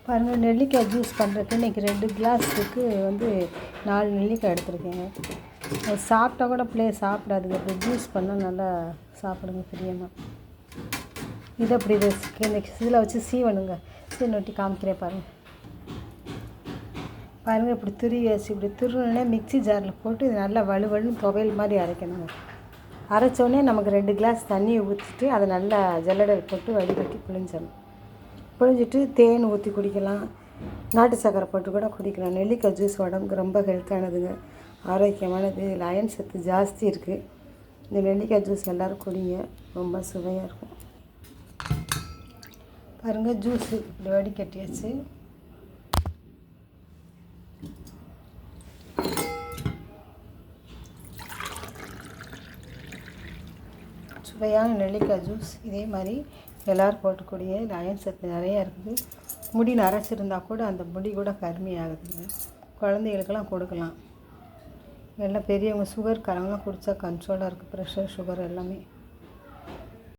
பாருங்கள், நெல்லிக்காய் ஜூஸ் பண்ணுறதுக்கு இன்றைக்கி 2 கிளாஸுக்கு வந்து 4 நெல்லிக்காய் எடுத்துருக்கேங்க. அது சாப்பிட்டா கூட பிள்ளைய சாப்பிடாதுங்க. அப்படி ஜூஸ் பண்ணால் நல்லா சாப்பிடுங்க பிரியமாக. இது அப்படி இதில் வச்சு சீவணுங்க. நொட்டி காமிக்கிறேன் பாருங்கள். பாருங்கள், இப்படி துருவி வச்சு இப்படி துருவினே மிக்ஸி ஜாரில் போட்டு இது நல்லா வலுவலுன்னு துவையல் மாதிரி அரைக்கணுங்க. அரைச்சோடனே நமக்கு 2 கிளாஸ் தண்ணியை ஊற்றிட்டு அதை நல்லா ஜல்லடை போட்டு வடிகட்டி புழிஞ்சிடணும். புழிஞ்சிட்டு தேன் ஊற்றி குடிக்கலாம், நாட்டு சக்கரை போட்டு கூட குடிக்கலாம். நெல்லிக்காய் ஜூஸ் உடம்புக்கு ரொம்ப ஹெல்த்தானதுங்க, ஆரோக்கியமானது. இதில் அயன் சத்து ஜாஸ்தி இருக்குது. இந்த நெல்லிக்காய் ஜூஸ் எல்லோரும் குடிங்க, ரொம்ப சுவையாக இருக்கும். பாருங்கள், ஜூஸு இப்படி வடிகட்டியாச்சு. சுவையான நெல்லிக்காய் ஜூஸ் இதே மாதிரி எல்லோரும் போட்டுக்கூடிய இதில் அயன் சத்து நிறையா இருக்குது. முடி நரைச்சிருந்தா கூட அந்த முடி கூட கருமையாகுதுங்க. குழந்தைகளுக்கெல்லாம் கொடுக்கலாம். எல்லாம் பெரியவங்க சுகர்காரங்களாம் குடித்தா கண்ட்ரோலாக இருக்குது, ப்ரெஷர் சுகர் எல்லாமே.